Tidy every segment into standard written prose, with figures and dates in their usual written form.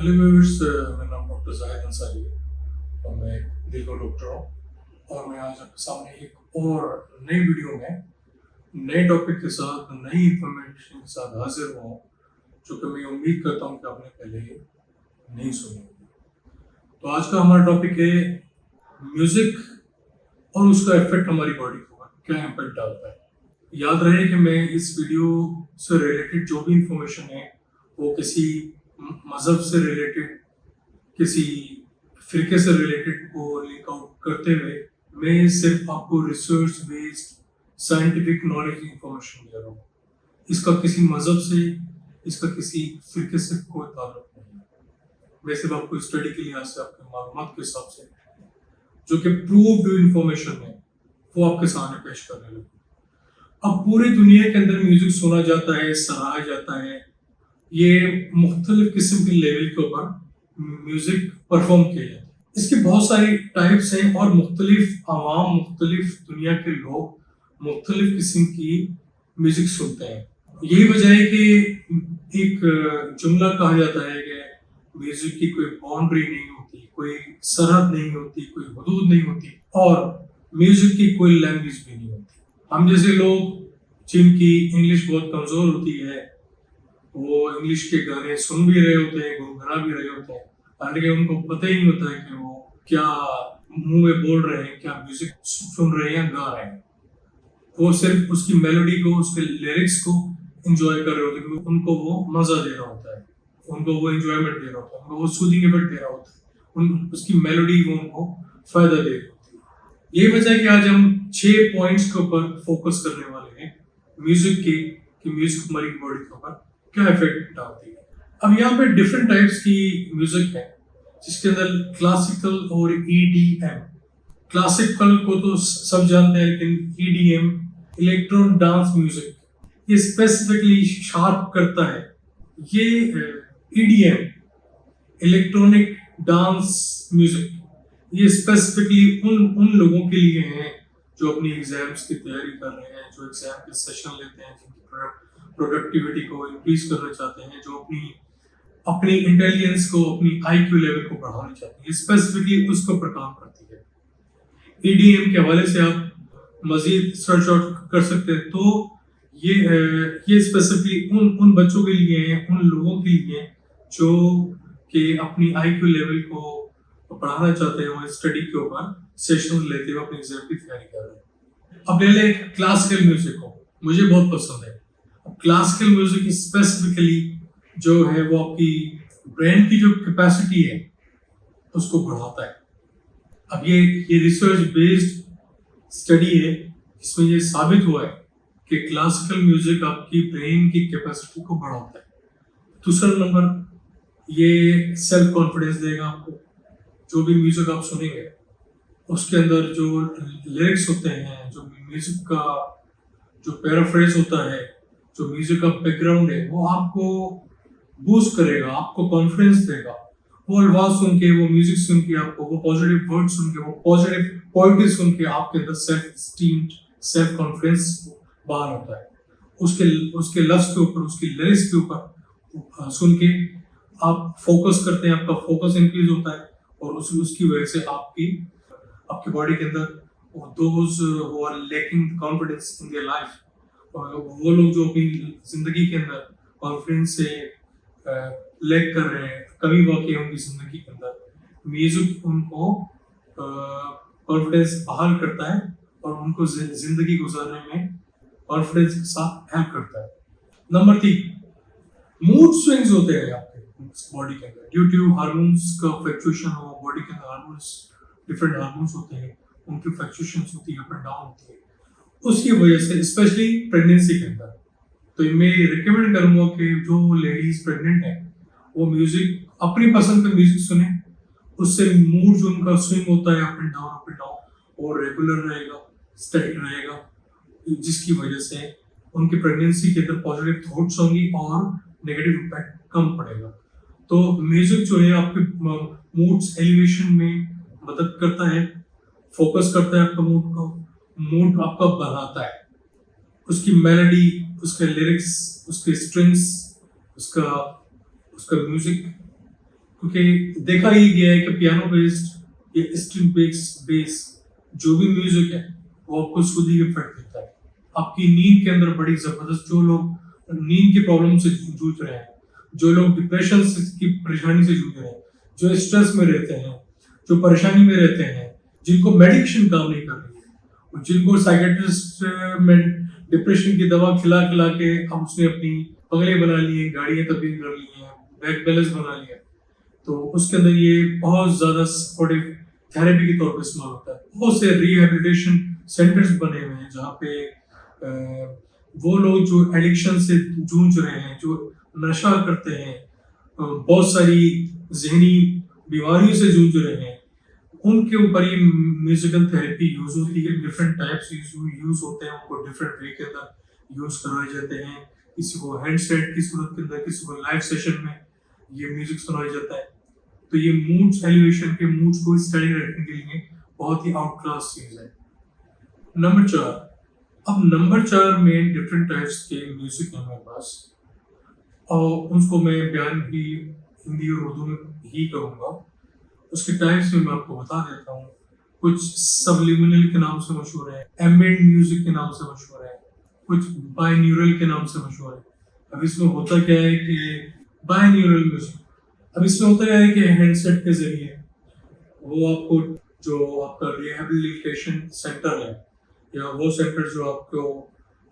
Hello viewers, मेरा नाम doctor Zahid Ansari है और मैं दिल का डॉक्टर हूँ। और मैं आज आपके सामने एक और नई वीडियो में नए टॉपिक के साथ नई इंफॉर्मेशन के साथ हाजिर हुआ हूँ, जो कि मैं उम्मीद करता हूँ कि आपने पहले नहीं सुनी होगी। तो आज का हमारा टॉपिक है म्यूजिक और उसका इफेक्ट हमारी बॉडी के ऊपर क्या इम्पैक्ट डालता है। याद रहे कि मैं इस वीडियो से रिलेटेड जो भी इंफॉर्मेशन है वो किसी मज़हब से रिलेटेड, किसी फिरके से रिलेटेड को लिंक आउट करते हुए मैं सिर्फ आपको research based scientific knowledge information दे रहा हूँ। इसका किसी मज़हब से, इसका किसी फिरके से कोई ताल्लुक नहीं है। मैं सिर्फ आपको स्टडी के लिहाज से, आपके मालूमात के हिसाब से जो कि प्रूव्ड इंफॉर्मेशन है वो आपके सामने पेश करने लगे। अब पूरी दुनिया के अंदर म्यूजिक सुना जाता है, सराहा जाता है। ये मुख्तलिफ किस्म के लेवल के ऊपर म्यूजिक परफॉर्म किया जाता है। इसकी बहुत सारी टाइप्स हैं और मुख्तलिफ आवाम, मुख्तलिफ दुनिया के लोग मुख्तलिफ किस्म की म्यूजिक सुनते हैं। यही वजह है कि एक जुमला कहा जाता है कि म्यूजिक की कोई बाउंड्री नहीं होती, कोई सरहद नहीं होती, कोई हदूद नहीं होती और म्यूजिक की कोई लैंग्वेज भी नहीं होती। हम जैसे लोग जिनकी इंग्लिश बहुत कमज़ोर होती है वो इंग्लिश के गाने सुन भी रहे होते हैं, गुनगुना भी रहे होते हैं, हालांकि उनको पता ही नहीं होता है कि वो क्या मुंह में बोल रहे हैं, क्या म्यूजिक सुन रहे हैं या गा रहे हैं। वो सिर्फ उसकी मेलोडी को, उसके लिरिक्स को एंजॉय कर रहे होते हैं क्योंकि उनको वो मजा दे रहा होता है, उनको वो एंजॉयमेंट दे रहा होता है, उनको वो सूदिंग इफेक्ट दे रहा होता है, उसकी मेलोडी वो उनको फायदा दे रही होती है। यही वजह है कि आज हम 6 पॉइंट्स के ऊपर फोकस करने वाले हैं म्यूजिक के, कि म्यूजिक हमारी बॉडी के ऊपर क्या इफेक्ट डालती है। अब यहाँ पे डिफरेंट टाइप्स की म्यूजिक है, जिसके अंदर क्लासिकल और ईडीएम। क्लासिकल को तो सब जानते हैं, लेकिन ईडीएम, इलेक्ट्रॉन डांस म्यूजिक, ये स्पेसिफिकली शार्प करता है। ये ईडीएम, इलेक्ट्रॉनिक डांस म्यूजिक, ये स्पेसिफिकली उन लोगों के लिए है जो अपनी एग्जाम्स की तैयारी कर रहे हैं, जो एग्जाम के सेशन लेते हैं, जिनकी प्रोडक्टिविटी को इंक्रीज करना चाहते हैं, जो अपनी इंटेलिजेंस को, अपनी आईक्यू लेवल को बढ़ाना चाहते हैं। स्पेसिफिकली उसके ऊपर काम करती है। ईडीएम के हवाले से आप मजीद सर्च आउट कर सकते हैं। तो ये स्पेसिफिकली उन बच्चों के लिए है, उन लोगों के लिए जो कि अपनी आईक्यू लेवल को बढ़ाना चाहते हैं और स्टडी के ऊपर सेशन लेते हुए अपने एग्जाम की तैयारी कर रहे हैं। अब ले लें क्लासिकल म्यूजिक को, मुझे बहुत पसंद है। क्लासिकल म्यूजिक स्पेसिफिकली जो है वो आपकी ब्रेन की जो कैपेसिटी है उसको बढ़ाता है। अब ये रिसर्च बेस्ड स्टडी है, जिसमें ये साबित हुआ है कि क्लासिकल म्यूजिक आपकी ब्रेन की कैपेसिटी को बढ़ाता है। दूसरा नंबर, ये सेल्फ कॉन्फिडेंस देगा आपको। जो भी म्यूजिक आप सुनेंगे उसके अंदर जो लिरिक्स होते हैं, जो म्यूजिक का जो पैराफ्रेज होता है, जो म्यूजिक का बैकग्राउंड है, वो आपको बूस्ट करेगा, आपको कॉन्फिडेंस देगा। वो अल्फाज सुन के, वो म्यूजिक सुन के, आपको वो पॉजिटिव वर्ड सुन के, वो पॉजिटिव पोएट्री सुन के आपके अंदर सेल्फ स्टीम, सेल्फ कॉन्फिडेंस बाहर होता है। उसके लफ्ज के ऊपर, उसकी लिरिक्स के ऊपर सुन के आप फोकस करते हैं, आपका फोकस इंक्रीज होता है और उसकी वजह से आपकी बॉडी के अंदर those who are lacking confidence in their life, वो लोग जो अपनी जिंदगी के अंदर कॉन्फिडेंस से लैक कर रहे हैं, कमी वाकई उनकी जिंदगी के अंदर, म्यूजिक उनको कॉन्फिडेंस बहाल करता है और उनको जिंदगी गुजारने में कॉन्फिडेंस के साथ हेल्प करता है। नंबर 3, मूड स्विंग्स होते हैं आपके बॉडी के अंदर ड्यू टू हार्मोन्स का फ्लक्चुएशन हो। बॉडी के अंदर हार्मोन्स, डिफरेंट हार्मोन्स होते हैं, उनकी फ्लक्चुएशंस होती है, अप एंड डाउन होती है। उसकी वजह से स्पेशली प्रेगनेंसी के अंदर तो मैं रिकमेंड करूंगा कि जो लेडीज प्रेग्नेंट है वो म्यूजिक, अपनी पसंद का म्यूजिक सुने। उससे मूड जो उनका स्विंग होता है अप एंड डाउन, और रेगुलर रहेगा, स्टेडी रहेगा, जिसकी वजह से उनकी प्रेगनेंसी के अंदर पॉजिटिव थॉट्स होंगी और नेगेटिव इम्पैक्ट कम पड़ेगा। तो म्यूजिक जो है आपके मूड्स एलिवेशन में मदद करता है, फोकस करता है आपका मूड आपका बनाता है। उसकी मेलोडी, उसके लिरिक्स, उसके स्ट्रिंग्स, उसका म्यूजिक क्योंकि देखा ही गया है कि पियानो बेस्ड या स्ट्रिंग बेस जो भी म्यूजिक है वो आपको सूदिंग इफेक्ट देता है। आपकी नींद के अंदर बड़ी जबरदस्त, जो लोग नींद की प्रॉब्लम से जूझ रहे हैं, जो लोग डिप्रेशन की परेशानी से जूझ रहे हैं, जो स्ट्रेस में रहते हैं, जो परेशानी में रहते हैं, जिनको मेडिकेशन काम नहीं कर रही है, जिनको साइकेट्रिस्ट में डिप्रेशन की दवा खिला खिला के अब उसने अपनी बंगले बना लिए, गाड़ियां तब्दील कर ली हैं, बैंक बैलेंस बना लिया, तो उसके अंदर ये बहुत ज्यादा सपोर्टिव थेरेपी के तौर पर इस्तेमाल होता है। बहुत से रिहेबिलिटेशन सेंटर्स बने हुए हैं जहाँ पे वो लोग जो एडिक्शन से जूझ रहे हैं, जो नशा करते हैं, बहुत सारी जहनी बीमारियों से जूझ रहे हैं, उनके ऊपर ये म्यूजिकल थेरेपी यूज होती है। डिफरेंट टाइप्स यूज होते हैं, उनको डिफरेंट वे के अंदर यूज करवाए जाते हैं। किसी को हैंडसेट की सूरत के अंदर, किसी को लाइव सेशन में ये म्यूजिक सुनाया जाता है। तो ये मूड्स एलिवेशन के मूड्स को स्टडी रखने के लिए बहुत ही आउट क्लास चीज है। नंबर 4, अब नंबर 4 में डिफरेंट टाइप्स के म्यूजिक है हमारे पास, और उसको मैं बयान भी हिंदी और उर्दू में ही करूँगा। उसके टाइप्स में मैं आपको बता देता हूँ। कुछ सबलिमिनल के नाम से मशहूर है, एम्बिएंट म्यूजिक के नाम से मशहूर है, कुछ बाइन्यूरल के नाम से मशहूर है। अब इसमें होता क्या है कि बाइन्यूरल म्यूजिक, अब इसमें होता क्या है कि हैंडसेट के जरिए वो आपको, जो आपका रिहेबिलिटेशन सेंटर है या वो सेंटर जो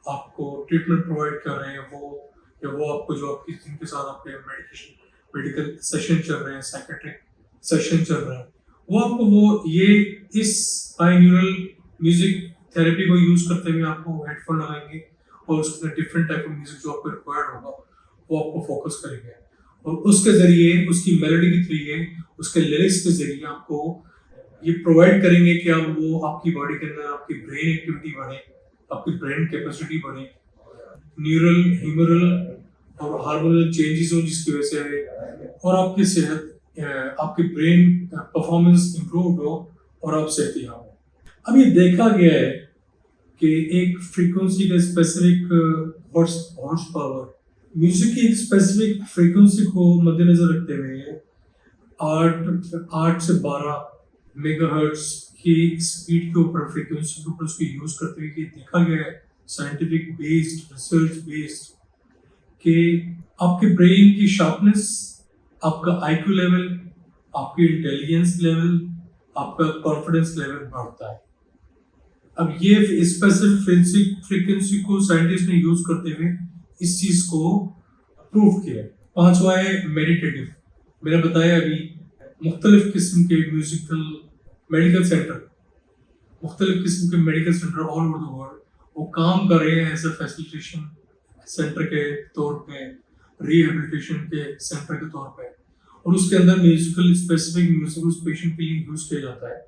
आपको ट्रीटमेंट प्रोवाइड कर रहे हैं, वो या वो आपको जो आपकी जिनके साथ आपके मेडिकल सेशन चल रहे हैं, साइकेट्रिक सेशन चल रहे हैं, वो आपको ये इस बाइन्यूरल म्यूजिक थेरेपी को यूज करते हुए आपको हेडफोन लगाएंगे और उसके डिफरेंट टाइप ऑफ म्यूजिक जो आपको रिक्वायर्ड होगा वो आपको फोकस करेंगे, और उसके जरिए, उसकी मेलोडी के जरिए, उसके लिरिक्स के जरिए आपको ये प्रोवाइड करेंगे कि आप वो आपकी बॉडी के अंदर आपकी ब्रेन एक्टिविटी बढ़े, आपकी ब्रेन कैपेसिटी बढ़े, न्यूरल, ह्यूमरल और हार्मोनल चेंजेस हो जिसकी वजह से और आपकी सेहत, आपकी ब्रेन परफॉर्मेंस इंप्रूव हो और आप सेहतियाब हो। अब ये देखा गया है कि एक फ्रीक्वेंसी का स्पेसिफिक हॉर्स पावर, म्यूजिक की एक स्पेसिफिक फ्रीक्वेंसी को मद्देनजर रखते हुए 8 से 12 मेगाहर्ट्ज की स्पीड के ऊपर, फ्रीक्वेंसी के ऊपर उसको यूज करते हुए देखा गया है, साइंटिफिक बेस्ड, रिसर्च बेस्ड, कि आपके ब्रेन की शार्पनेस, आपका आईक्यू लेवल, आपकी इंटेलिजेंस लेवल, आपका कॉन्फिडेंस लेवल बढ़ता है। अब ये स्पेसिफिक फ्रीक्वेंसी को साइंटिस्ट ने यूज करते हुए इस चीज को प्रूव किया। 5वां है मेडिटेटिव। मैंने बताया अभी मुख्तलिफ किस्म के medical centre all over the world वो काम कर रहे हैं एज ए फैसिलिटेशन सेंटर के तौर पे, रिहेबिलिटेशन के सेंटर के तौर पे, और उसके अंदर स्पेसिफिक म्यूजिक उस पेशेंट के लिए यूज किया जाता है,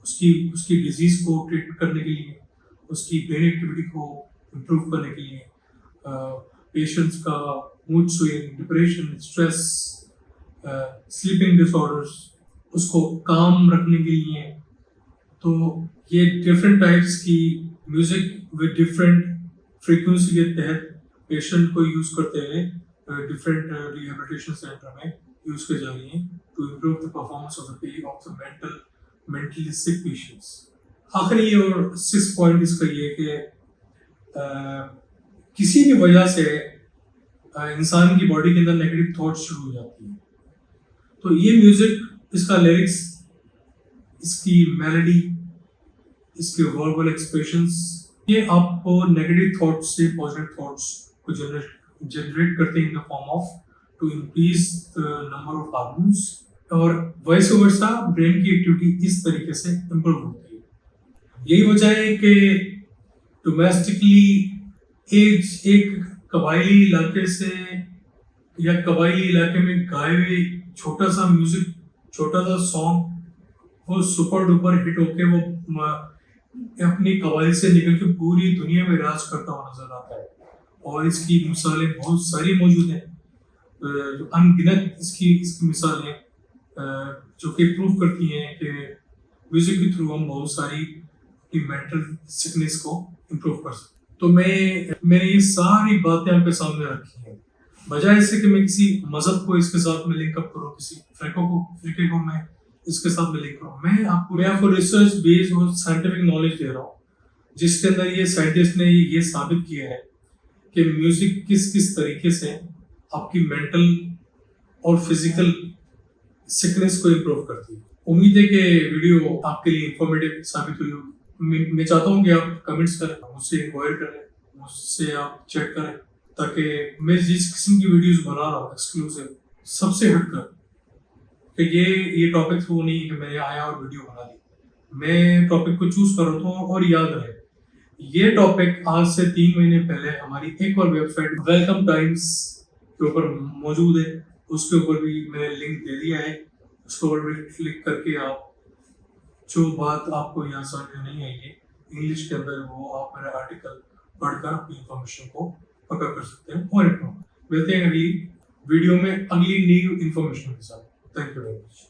उसकी डिजीज को ट्रीट करने के लिए, उसकी ब्रेन एक्टिविटी को इम्प्रूव करने के लिए, पेशेंट्स का mood swing, depression, stress, sleeping disorders, उसको काम रखने के लिए। तो ये डिफरेंट टाइप्स की म्यूजिक विद डिफरेंट फ्रीक्वेंसी के तहत पेशेंट को यूज करते हुए डिफरेंट रिहेबिलिटेशन सेंटर में यूज किए जा रही हैं to improve the performance of the mentally sick patients. आखिरी और 6 पॉइंट इसका ये कि किसी भी वजह से इंसान की बॉडी के अंदर नेगेटिव थॉट्स शुरू हो जाती है, तो ये म्यूजिक, इसका लिरिक्स, इसकी मेलोडी, इसके वर्बल एक्सप्रेशंस, ये आपको नेगेटिव थॉट्स से पॉजिटिव थॉट्स को जनरेट करते हैं in the form of to increase the number of hormones, और वाइस वर्सा ब्रेन की एक्टिविटी इस तरीके से इम्प्रूव होती है। यही वजह है कि डोमेस्टिकली एक कबायली इलाके से या कबायली इलाके में गाए हुए छोटा सा म्यूजिक, छोटा सा सॉन्ग, वो सुपर डुपर हिट होके वो अपनी कबाइल से निकल के पूरी दुनिया में राज करता हुआ नजर आता है। और इसकी मिसालें बहुत सारी मौजूद हैं, अनगिनत इसकी मिसालें जो कि प्रूव करती हैं कि म्यूजिक के थ्रू हम बहुत सारी अपनी मेंटल सिकनेस को इम्प्रूव कर सकते हैं। तो मैंने ये सारी बातें आपके सामने रखी हैं बजाय इससे कि मैं किसी मजहब को इसके साथ में लिंक अप करूँ, किसी फ्रिके को मैं इसके साथ में लिंक करूँ, मैं आपको रिसर्च बेस्ड और साइंटिफिक नॉलेज दे रहा हूँ, जिसके अंदर ये साइंटिस्ट ने ये साबित किया है कि म्यूजिक किस किस तरीके से आपकी मेंटल और फिजिकल सिकनेस को इम्प्रूव करती है। उम्मीद है कि वीडियो आपके लिए इंफॉर्मेटिव साबित हुई होगी। मैं चाहता हूँ कि आप कमेंट्स करें, मुझसे इंक्वायर करें, मुझसे आप चेक करें, ताकि मैं जिस किस्म की वीडियोस बना रहा हूँ एक्सक्लूसिव, सबसे हटकर, कि ये टॉपिक वो नहीं कि मैंने आया और वीडियो बना दी। मैं टॉपिक को चूज कर रहा हूँ, और याद रहे ये टॉपिक आज से 3 महीने पहले हमारी एक और वेबसाइट वेलकम टाइम्स के ऊपर मौजूद है। उसके ऊपर भी मैंने लिंक दे दिया है, उसके ऊपर भी क्लिक करके आप जो बात आपको यहाँ समझ में नहीं आई है इंग्लिश के अंदर, वो आप मेरा आर्टिकल पढ़कर अपनी इंफॉर्मेशन को पक्का कर सकते हैं। और मिलते हैं अगली वीडियो में अगली न्यू इंफॉर्मेशन के साथ। Thank you very much.